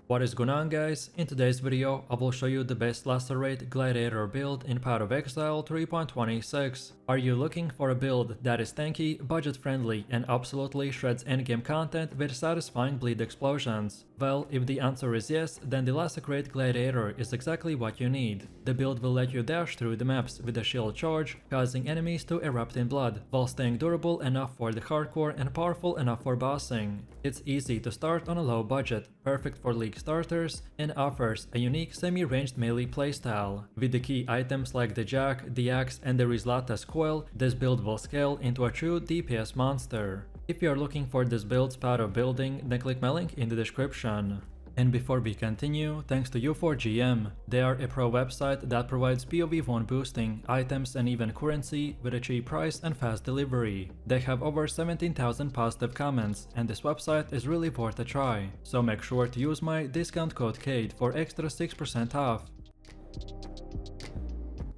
What is going on, guys? In today's video, I will show you the best Lacerate Gladiator build in PoE Exile 3.26. Are you looking for a build that is tanky, budget friendly, and absolutely shreds endgame content with satisfying bleed explosions? Well, if the answer is yes, then the Lacerate Gladiator is exactly what you need. The build will let you dash through the maps with a shield charge, causing enemies to erupt in blood, while staying durable enough for the hardcore and powerful enough for bossing. It's easy to start on a low budget, perfect for league starters, and offers a unique semi-ranged melee playstyle. With the key items like the jack, the axe, and the Rizlata's coil, this build will scale into a true DPS monster. If you are looking for this build's part of building, then click my link in the description. And before we continue, thanks to U4GM. They are a pro website that provides PoE1 boosting, items and even currency with a cheap price and fast delivery. They have over 17,000 positive comments, and this website is really worth a try. So make sure to use my discount code KADE for extra 6% off.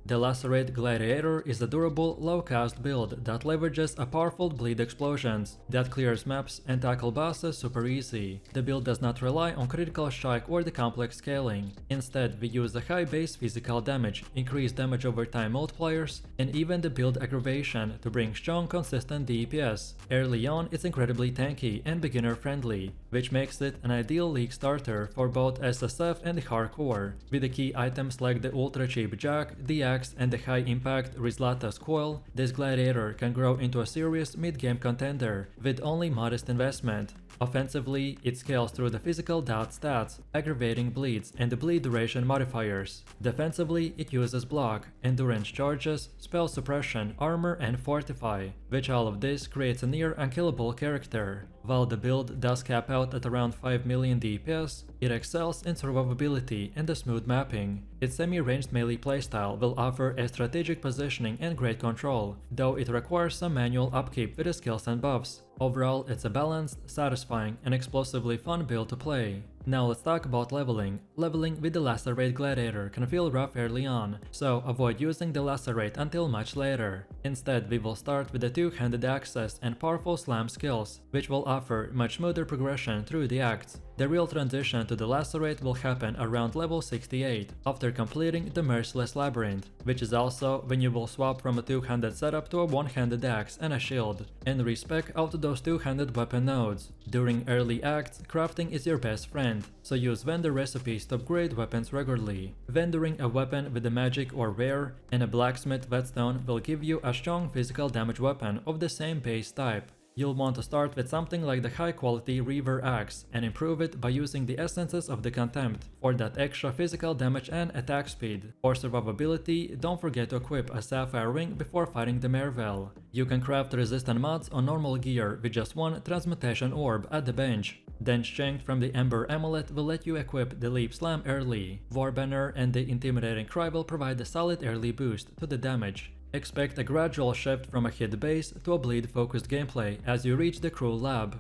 The Lacerate Gladiator is a durable, low-cost build that leverages a powerful bleed explosions, that clears maps and tackle bosses super easy. The build does not rely on critical strike or the complex scaling. Instead, we use a high base physical damage, increased damage over time multipliers, and even the build aggravation to bring strong consistent DPS. Early on, it's incredibly tanky and beginner friendly, which makes it an ideal league starter for both SSF and hardcore. With the key items like the ultra cheap jack, the axe, and the high-impact Rizlata's coil, this gladiator can grow into a serious mid-game contender with only modest investment. Offensively, it scales through the physical dot stats, aggravating bleeds, and the bleed duration modifiers. Defensively, it uses block, endurance charges, spell suppression, armor, and fortify, which all of this creates a near unkillable character. While the build does cap out at around 5 million DPS, it excels in survivability and the smooth mapping. Its semi-ranged melee playstyle will offer a strategic positioning and great control, though it requires some manual upkeep with the skills and buffs. Overall, it's a balanced, satisfying, and explosively fun build to play. Now let's talk about leveling. Leveling with the Lacerate Gladiator can feel rough early on, so avoid using the Lacerate until much later. Instead, we will start with the two-handed access and powerful slam skills, which will offer much smoother progression through the acts. The real transition to the Lacerate will happen around level 68, after completing the Merciless Labyrinth, which is also when you will swap from a two-handed setup to a one-handed axe and a shield, and respec out those two-handed weapon nodes. During early acts, crafting is your best friend, so use vendor recipes to upgrade weapons regularly. Vendoring a weapon with a magic or rare and a blacksmith whetstone will give you a strong physical damage weapon of the same base type. You'll want to start with something like the high-quality Reaver Axe and improve it by using the essences of the Contempt for that extra physical damage and attack speed. For survivability, don't forget to equip a Sapphire Ring before fighting the Mervel. You can craft resistant mods on normal gear with just one Transmutation Orb at the bench. Then Strength from the Ember Amulet will let you equip the Leap Slam early. Warbanner and the Intimidating Cry will provide a solid early boost to the damage. Expect a gradual shift from a hit base to a bleed-focused gameplay as you reach the Cruel Lab.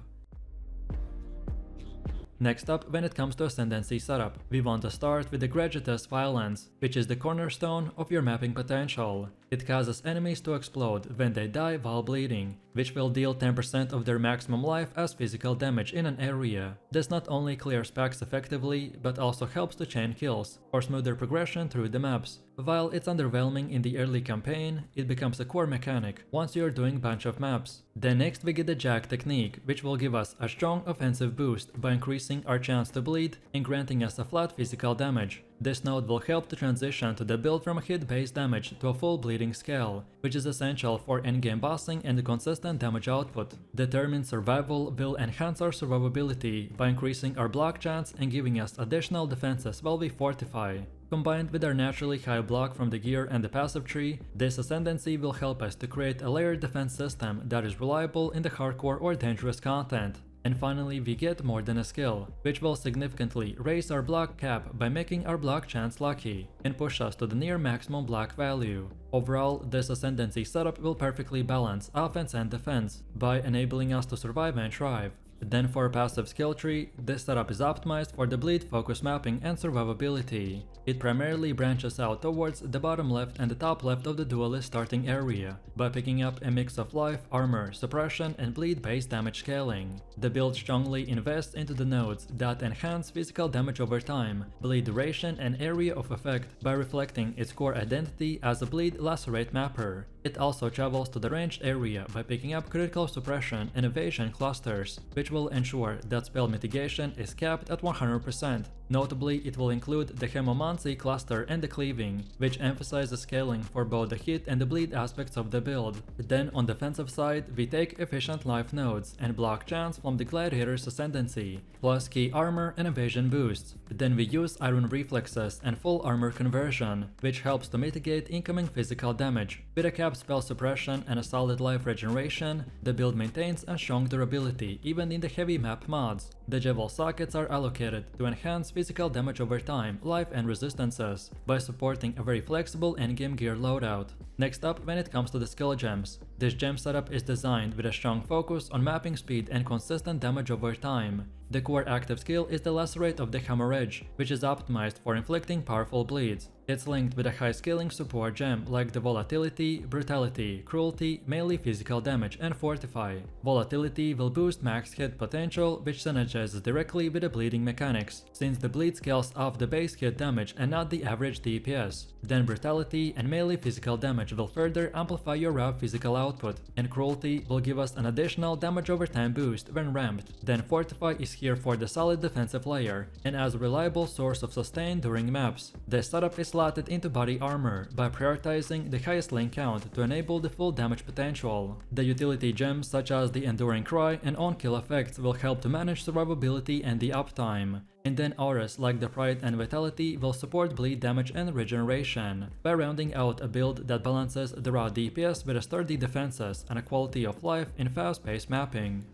Next up, when it comes to Ascendancy setup, we want to start with the Gratuitous Violence, which is the cornerstone of your mapping potential. It causes enemies to explode when they die while bleeding, which will deal 10% of their maximum life as physical damage in an area. This not only clears packs effectively, but also helps to chain kills, or smoother progression through the maps. While it's underwhelming in the early campaign, it becomes a core mechanic once you're doing bunch of maps. Then next we get the Jack technique, which will give us a strong offensive boost by increasing our chance to bleed and granting us a flat physical damage. This node will help to transition to the build from a hit-based damage to a full bleeding scale, which is essential for endgame bossing and consistent damage output. Determined survival will enhance our survivability by increasing our block chance and giving us additional defenses while we fortify. Combined with our naturally high block from the gear and the passive tree, this Ascendancy will help us to create a layered defense system that is reliable in the hardcore or dangerous content. And finally, we get More Than a Skill, which will significantly raise our block cap by making our block chance lucky and push us to the near maximum block value. Overall, this Ascendancy setup will perfectly balance offense and defense by enabling us to survive and thrive. Then for passive skill tree, this setup is optimized for the bleed focus mapping and survivability. It primarily branches out towards the bottom left and the top left of the duelist starting area, by picking up a mix of life, armor, suppression and bleed based damage scaling. The build strongly invests into the nodes that enhance physical damage over time, bleed duration and area of effect by reflecting its core identity as a bleed lacerate mapper. It also travels to the ranged area by picking up critical suppression and evasion clusters, which will ensure that spell mitigation is capped at 100%. Notably, it will include the Haemorrhage cluster and the cleaving, which emphasizes scaling for both the hit and the bleed aspects of the build. Then on the defensive side, we take efficient life nodes and block chance from the Gladiator's Ascendancy, plus key armor and evasion boosts. Then we use iron reflexes and full armor conversion, which helps to mitigate incoming physical damage. With a capped spell suppression and a solid life regeneration, the build maintains a strong durability even in the heavy map mods. The Javel sockets are allocated to enhance physical damage over time, life and resistances, by supporting a very flexible endgame gear loadout. Next up, when it comes to the skill gems, this gem setup is designed with a strong focus on mapping speed and consistent damage over time. The core active skill is the Lacerate of Haemorrhage, which is optimized for inflicting powerful bleeds. It's linked with a high scaling support gem like the Volatility, Brutality, Cruelty, Melee Physical Damage and Fortify. Volatility will boost max hit potential, which synergizes directly with the bleeding mechanics, since the bleed scales off the base hit damage and not the average DPS. Then Brutality and Melee Physical Damage will further amplify your raw physical output, and Cruelty will give us an additional damage over time boost when ramped. Then Fortify is here for the solid defensive layer and as a reliable source of sustain during maps. The setup is slotted into body armor by prioritizing the highest lane count to enable the full damage potential. The utility gems such as the Enduring Cry and on-kill effects will help to manage survivability and the uptime. And then auras like the Pride and Vitality will support bleed damage and regeneration, by rounding out a build that balances the raw DPS with a sturdy defenses and a quality of life in fast-paced mapping.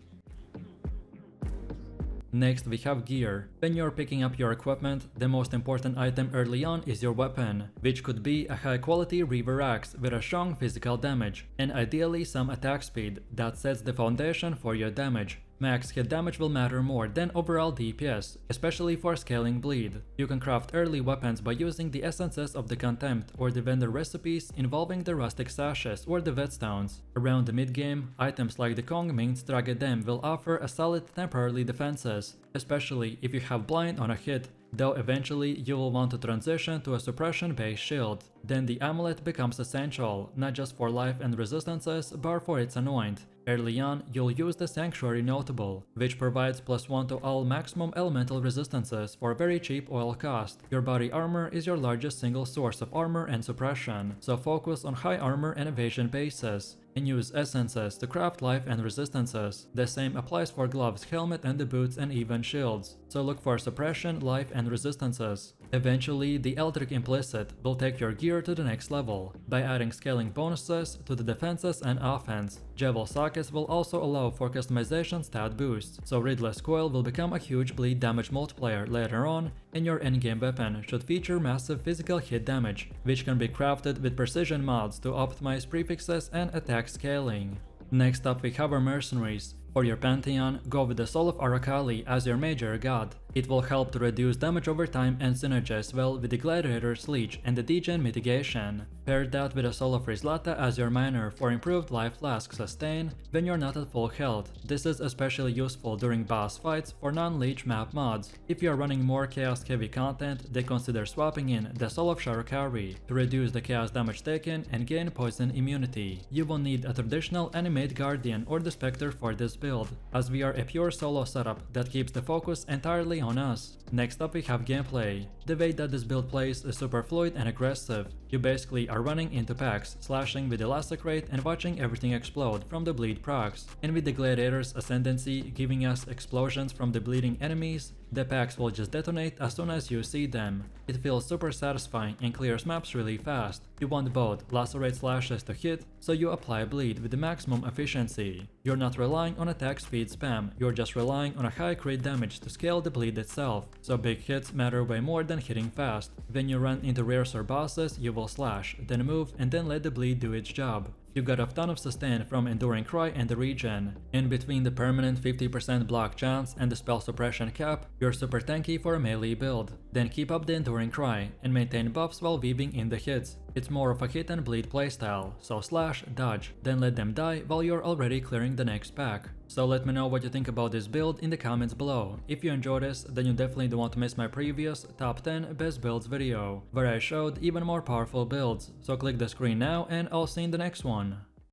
Next we have gear. When you're picking up your equipment, the most important item early on is your weapon, which could be a high quality Reaver Axe with a strong physical damage, and ideally some attack speed that sets the foundation for your damage. Max hit damage will matter more than overall DPS, especially for scaling bleed. You can craft early weapons by using the essences of the Contempt or the vendor recipes involving the rustic sashes or the whetstones. Around the mid-game, items like the Kong Ming's Dragedem will offer a solid temporary defenses, especially if you have blind on a hit, though eventually you will want to transition to a suppression-based shield. Then the amulet becomes essential, not just for life and resistances, but for its anoint. Early on, you'll use the Sanctuary Notable, which provides +1 to all maximum elemental resistances for a very cheap oil cost. Your body armor is your largest single source of armor and suppression, so focus on high armor and evasion bases, and use essences to craft life and resistances. The same applies for gloves, helmet and the boots and even shields, so look for suppression, life and resistances. Eventually, the Eldritch Implicit will take your gear to the next level, by adding scaling bonuses to the defenses and offense. Javel sockets will also allow for customization stat boosts, so Ridless Coil will become a huge bleed damage multiplier later on, and your endgame weapon should feature massive physical hit damage, which can be crafted with precision mods to optimize prefixes and attack scaling. Next up we have our Mercenaries. For your Pantheon, go with the Soul of Arakali as your major god. It will help to reduce damage over time and synergize well with the Gladiator's Leech and the degen mitigation. Pair that with a Soul of Rizlata as your miner for improved life flask sustain when you're not at full health. This is especially useful during boss fights for non-leech map mods. If you're running more chaos heavy content, they consider swapping in the Soul of Sharakari to reduce the chaos damage taken and gain poison immunity. You will need a traditional Animate Guardian or the Spectre for this build, as we are a pure solo setup that keeps the focus entirely on us. Next up we have gameplay. The way that this build plays is super fluid and aggressive. You basically are running into packs, slashing with the Lacerate and watching everything explode from the bleed procs. And with the Gladiator's Ascendancy giving us explosions from the bleeding enemies, the packs will just detonate as soon as you see them. It feels super satisfying and clears maps really fast. You want both Lacerate slashes to hit, so you apply bleed with the maximum efficiency. You're not relying on attack speed spam, you're just relying on a high crit damage to scale the bleed itself, so big hits matter way more than hitting fast. When you run into rares or bosses, you will slash, then move and then let the bleed do its job. You got a ton of sustain from Enduring Cry and the regen. In between the permanent 50% block chance and the spell suppression cap, you're super tanky for a melee build. Then keep up the Enduring Cry and maintain buffs while weaving in the hits. It's more of a hit and bleed playstyle, so slash, dodge, then let them die while you're already clearing the next pack. So let me know what you think about this build in the comments below. If you enjoyed this, then you definitely don't want to miss my previous top 10 best builds video, where I showed even more powerful builds. So click the screen now and I'll see you in the next one.